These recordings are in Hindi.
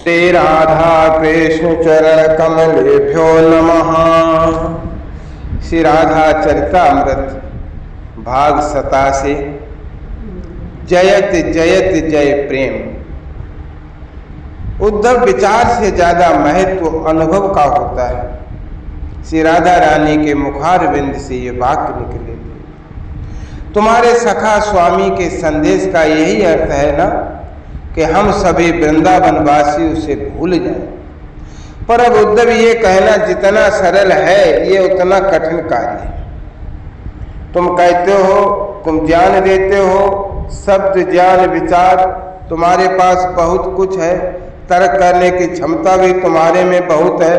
श्री राधा कृष्ण चरण कमलेभ्यो नमः। श्री राधा चरितामृत भाग 87। जयत जयत जय प्रेम। उद्धव, विचार से ज्यादा महत्व अनुभव का होता है। श्री राधा रानी के मुखारविंद से ये वाक्य निकले थे। तुम्हारे सखा स्वामी के संदेश का यही अर्थ है ना कि हम सभी वृंदावन वासी उसे भूल जाएं। पर अब उद्धव, ये कहना जितना सरल है ये उतना कठिन कार्य है। तुम कहते हो, तुम ज्ञान देते हो, शब्द ज्ञान विचार तुम्हारे पास बहुत कुछ है, तर्क करने की क्षमता भी तुम्हारे में बहुत है,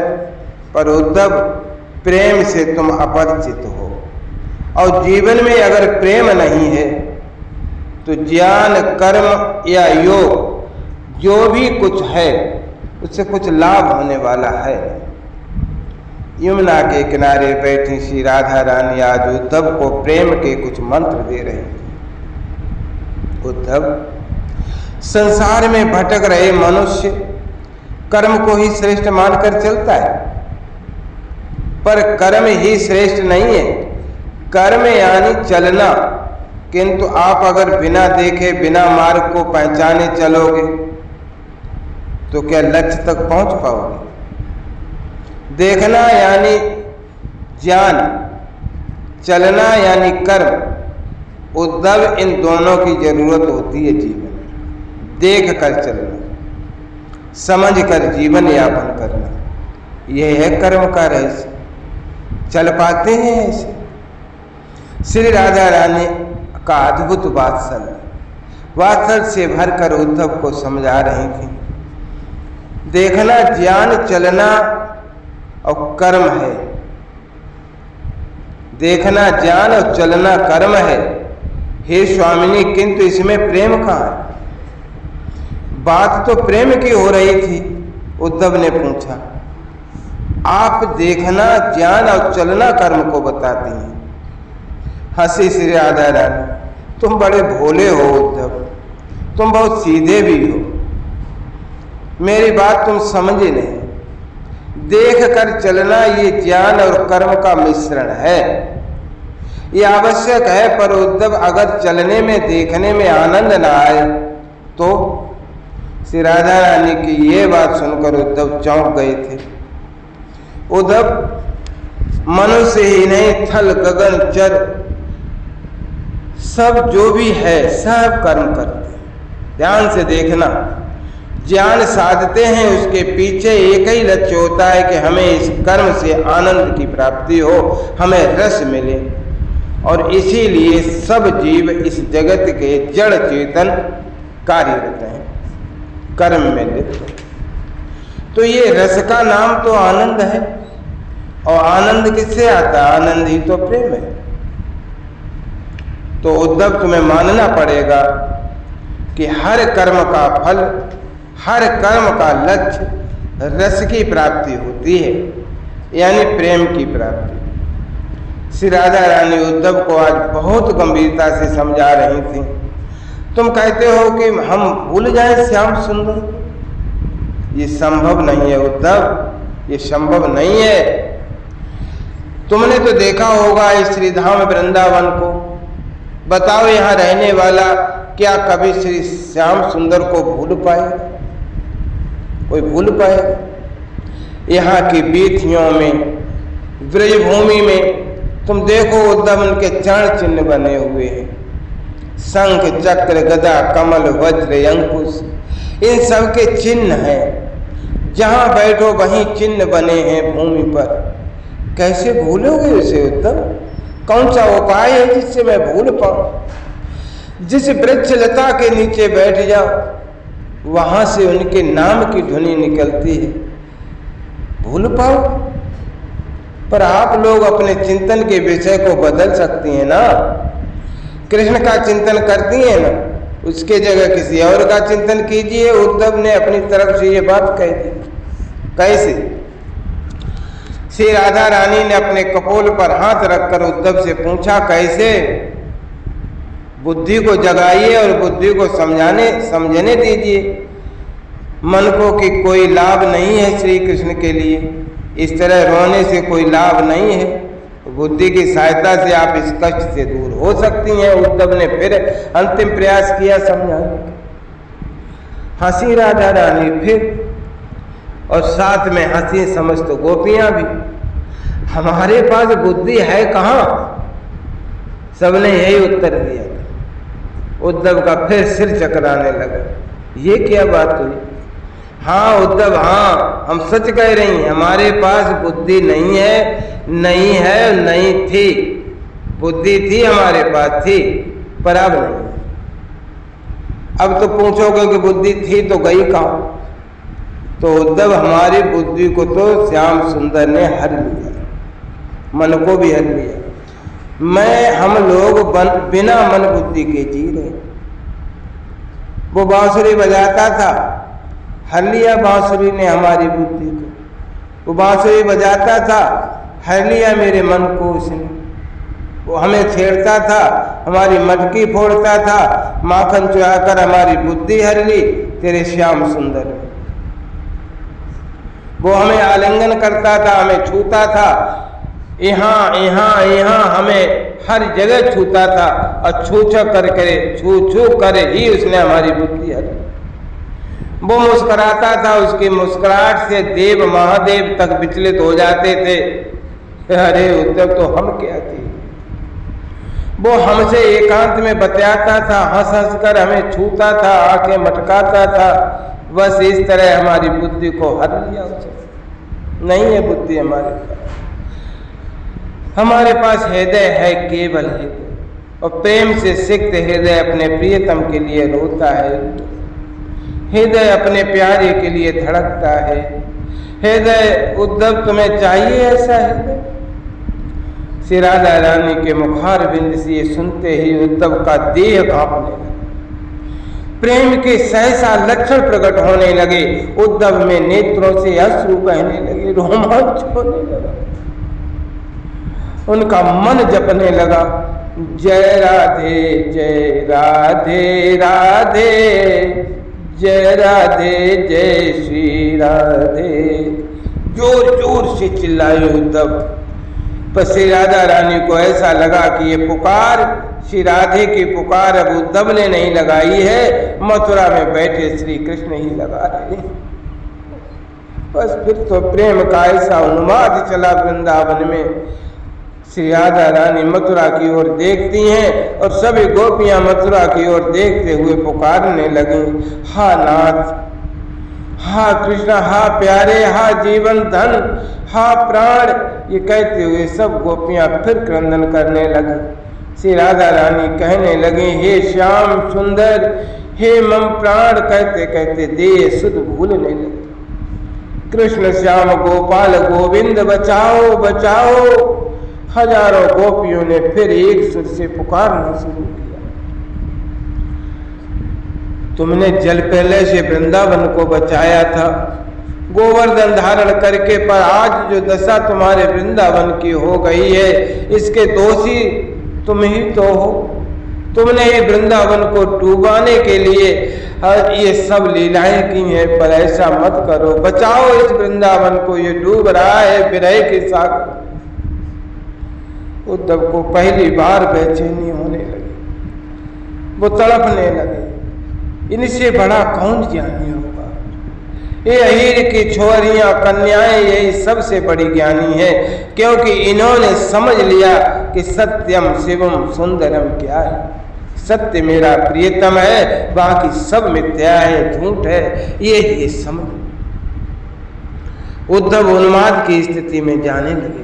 पर उद्धव प्रेम से तुम अपरिचित हो। और जीवन में अगर प्रेम नहीं है तो ज्ञान, कर्म या योग जो भी कुछ है उससे कुछ लाभ होने वाला है। यमुना के किनारे बैठी श्री राधा रानी आज उद्धव को प्रेम के कुछ मंत्र दे रही थी। उद्धव, संसार में भटक रहे मनुष्य कर्म को ही श्रेष्ठ मानकर चलता है, पर कर्म ही श्रेष्ठ नहीं है। कर्म यानी चलना, किंतु आप अगर बिना देखे बिना मार्ग को पहचाने चलोगे तो क्या लक्ष्य तक पहुंच पाओगे? देखना यानी ज्ञान, चलना यानी कर्म। उद्धव, इन दोनों की जरूरत होती है जीवन में। देख कर चलना, समझ कर जीवन यापन करना, यह है कर्म का रहस्य। चल पाते हैं ऐसे? श्री राधा रानी का अद्भुत वात्सल्य से भरकर उद्धव को समझा रही थी। देखना ज्ञान, चलना और कर्म है। देखना ज्ञान और चलना कर्म है। हे स्वामिनी, किंतु इसमें प्रेम कहाँ है? बात तो प्रेम की हो रही थी। उद्धव ने पूछा, आप देखना ज्ञान और चलना कर्म को बताती हैं। हंसी श्री राधा रानी, तुम बड़े भोले हो उद्धव, तुम बहुत सीधे भी हो। मेरी बात तुम समझे नहीं। देख कर चलना ये ज्ञान और कर्म का मिश्रण है, ये आवश्यक है। पर उद्धव, अगर चलने में देखने में आनंद न आए तो? श्री राधा रानी की ये बात सुनकर उद्धव चौंक गए थे। उद्धव, मनुष्य ही नहीं, थल गगन चर सब जो भी है सब कर्म करते हैं। ध्यान से देखना, ज्ञान साधते हैं, उसके पीछे एक ही लक्ष्य होता है कि हमें इस कर्म से आनंद की प्राप्ति हो, हमें रस मिले। और इसीलिए सब जीव इस जगत के जड़ चेतन कार्यरत हैं, कर्म में लिप्त। तो ये रस का नाम तो आनंद है, और आनंद किससे आता है? आनंद ही तो प्रेम है। तो उद्धव, तुम्हें मानना पड़ेगा कि हर कर्म का फल, हर कर्म का लक्ष्य रस की प्राप्ति होती है, यानी प्रेम की प्राप्ति। श्री राधा रानी उद्धव को आज बहुत गंभीरता से समझा रही थी। तुम कहते हो कि हम भूल जाएं श्याम सुंदर। ये संभव नहीं है उद्धव, ये संभव नहीं है। तुमने तो देखा होगा इस श्रीधाम वृंदावन को। बताओ, यहाँ रहने वाला क्या कभी श्री श्याम सुंदर को भूल पाए? कोई भूल पाए? यहाँ की बीथियों में, ब्रजभूमि में तुम देखो उद्धव, उनके चरण चिन्ह बने हुए हैं। शंख, चक्र, गदा, कमल, वज्र, अंकुश, इन सब के चिन्ह हैं। जहाँ बैठो वहीं चिन्ह बने हैं भूमि पर। कैसे भूलोगे उसे उद्धव? कौन सा उपाय है जिससे मैं भूल पाऊं? जिस वृक्ष लता के नीचे बैठ जाओ, वहां से उनके नाम की ध्वनि निकलती है, भूल पाओ? पर आप लोग अपने चिंतन के विषय को बदल सकती हैं ना। कृष्ण का चिंतन करती हैं ना, उसके जगह किसी और का चिंतन कीजिए। उद्धव ने अपनी तरफ से ये बात कह दी। कैसे? श्री राधा रानी ने अपने कपोल पर हाथ रखकर उद्धव से पूछा, कैसे? बुद्धि को जगाइए और बुद्धि को समझने दीजिए। मन को कि कोई लाभ नहीं है श्री कृष्ण के लिए, इस तरह रोने से कोई लाभ नहीं है। बुद्धि की सहायता से आप इस कष्ट से दूर हो सकती हैं। उद्धव ने फिर अंतिम प्रयास किया समझाने का। हंसी राधा रानी फिर, और साथ में हंसी समस्त गोपियां भी। हमारे पास बुद्धि है कहाँ? सबने यही उत्तर दिया था। उद्धव का फिर सिर चकराने लगा। ये क्या बात हुई? हाँ उद्धव, हाँ हम सच कह रही हैं, हमारे पास बुद्धि नहीं है, नहीं है, नहीं थी। बुद्धि थी, हमारे पास थी, पर अब नहीं। अब तो पूछोगे कि बुद्धि थी तो गई कहाँ? तो उद्धव, हमारी बुद्धि को तो श्याम सुंदर ने हर लिया, मन को भी हर लिया। हम लोग बिना मन बुद्धि के जी रहे। वो बांसुरी बजाता था, हर लिया बांसुरी ने हमारी बुद्धि को। वो बांसुरी बजाता था, हर लिया मेरे मन को उसने। वो हमें छेड़ता था, हमारी मटकी फोड़ता था, माखन चुराकर हमारी बुद्धि हर ली तेरे श्याम सुंदर ने। वो हमें आलिंगन करता था, हमें छूता था, यहाँ यहाँ यहाँ हमें हर जगह छूता था, और छू कर ही उसने हमारी बुद्धि हर ली। वो मुस्कुराता था, उसकी मुस्कुराहट से देव महादेव तक विचलित हो जाते थे। अरे उद्धव, तो हम क्या थे? वो हमसे एकांत में बतियाता था, हंस हंस कर हमें छूता था, आंखें मटकाता था। बस इस तरह हमारी बुद्धि को हर लिया उसने। नहीं है बुद्धि हमारे पास। हमारे पास हृदय है, केवल हृदय, और प्रेम से सिक्त हृदय अपने प्रियतम के लिए रोता है। हृदय अपने प्यारे के लिए धड़कता है। हृदय, उद्धव तुम्हें चाहिए ऐसा हृदय? श्री राधा रानी के मुखार बिंद से ये सुनते ही उद्धव का देह कांपने लगा। प्रेम के सहसा लक्षण प्रकट होने लगे। उद्धव में नेत्रों से अश्रु बहने लगे, रोमांच होने लगा। उनका मन जपने लगा, जय राधे जय राधे राधे, जय राधे जय श्री राधे। जोर जोर से चिल्लाए उद्धव। पर श्री राधा रानी को ऐसा लगा कि ये पुकार श्री राधे की पुकार अब उद्धव ने नहीं लगाई है, मथुरा में बैठे श्री कृष्ण ही लगा रहे हैं। बस फिर तो प्रेम का ऐसा उन्माद चला वृंदावन में। श्री राधा रानी मथुरा की ओर देखती हैं, और सभी गोपियां मथुरा की ओर देखते हुए पुकारने लगी, हा नाथ, हा कृष्ण, हा प्यारे, हा जीवन धन, हा प्राण। ये कहते हुए सब गोपियां फिर क्रंदन करने लगी। श्री राधा रानी कहने लगी, हे श्याम सुंदर, हे मम प्राण, कहते कहते देह सुध भूलने लगे। कृष्ण श्याम गोपाल गोविंद बचाओ बचाओ। हजारों गोपियों ने फिर एक सुर से पुकारना शुरू किया। तुमने जल पहले से वृंदावन को बचाया था गोवर्धन धारण करके, पर आज जो दशा तुम्हारे वृंदावन की हो गई है, इसके दोषी तुम ही तो हो। तुमने ये वृंदावन को डूबाने के लिए ये सब लीलाएं की हैं, पर ऐसा मत करो, बचाओ इस वृंदावन को, ये डूब रहा है विरह के सागर। उद्धव को पहली बार बेचैनी होने लगी, वो तड़पने लगे। इनसे बड़ा कौन ज्ञानी होगा? ये अहीर की छोरियां कन्याएं यही सबसे बड़ी ज्ञानी है, क्योंकि इन्होंने समझ लिया कि सत्यम शिवम सुंदरम क्या है। सत्य मेरा प्रियतम है, बाकी सब मिथ्या है, झूठ है, ये समझ। उद्धव उन्माद की स्थिति में जाने लगे थे।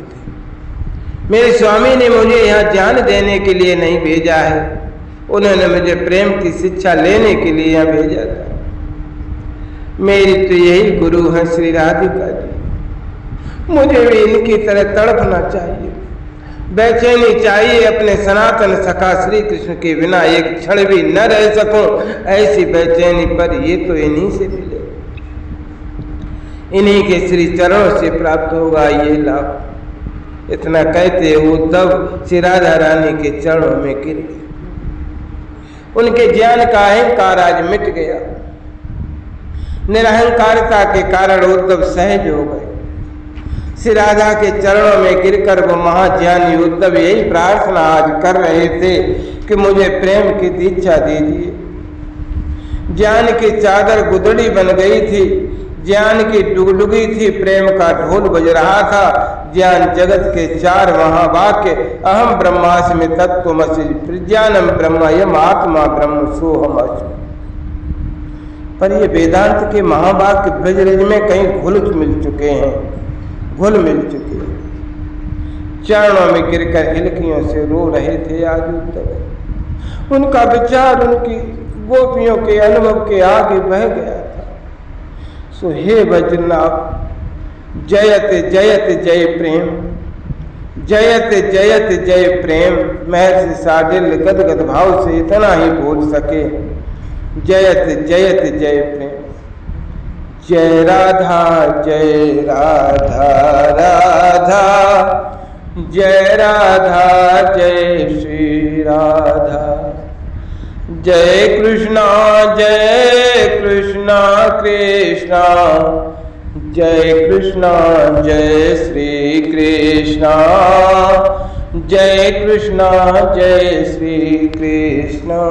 मेरे स्वामी ने मुझे यहाँ ज्ञान देने के लिए नहीं भेजा है, उन्होंने मुझे प्रेम की शिक्षा लेने के लिए यहाँ भेजा था। मेरी तो यही गुरु है श्री राधिका जी। मुझे भी इनकी तरह तड़पना चाहिए, बेचैनी चाहिए, अपने सनातन सखा श्री कृष्ण के बिना एक क्षण भी न रह सकूं, ऐसी बेचैनी। पर ये तो इन्हीं से मिले, इन्हीं के श्री चरणों से प्राप्त होगा ये लाभ। इतना कहते उद्धव श्री राधा रानी के चरणों में गिर गए। उनके ज्ञान का अहंकार आज मिट गया। निरहंकारता के कारण उद्धव सहज हो गए। श्री राधा के चरणों में गिरकर वो महाज्ञानी उद्धव यही प्रार्थना आज कर रहे थे कि मुझे प्रेम की दीक्षा दीजिए। ज्ञान की चादर गुदड़ी बन गई थी, ज्ञान की डुगडुगी थी, प्रेम का ढोल बज रहा था। ज्ञान जगत के 4 महावाक्य, अहम ब्रह्मास्मि तत्त्वमसि, प्रज्ञानम ब्रह्म यम आत्मा ब्रह्म सोहम अस्मि। पर ये वेदांत के महावाक्य ब्रजरज में कहीं घुल मिल चुके हैं। चरणों में गिरकर हिलकियों से रो रहे थे आज उद्धव। उनका विचार उनकी गोपियों के अनुभव के आगे बह गया था। सो हे वज्रनाभ, जयत जयत जय प्रेम, जयत जयत जय प्रेम। महर्षि साडिल गदगद भाव से इतना ही बोल सके, जयत जयत जय प्रेम। जय राधा राधा, जय राधा जय श्री राधा। जय कृष्णा कृष्णा जय कृष्णा जय श्री कृष्णा, जय कृष्णा जय श्री कृष्णा।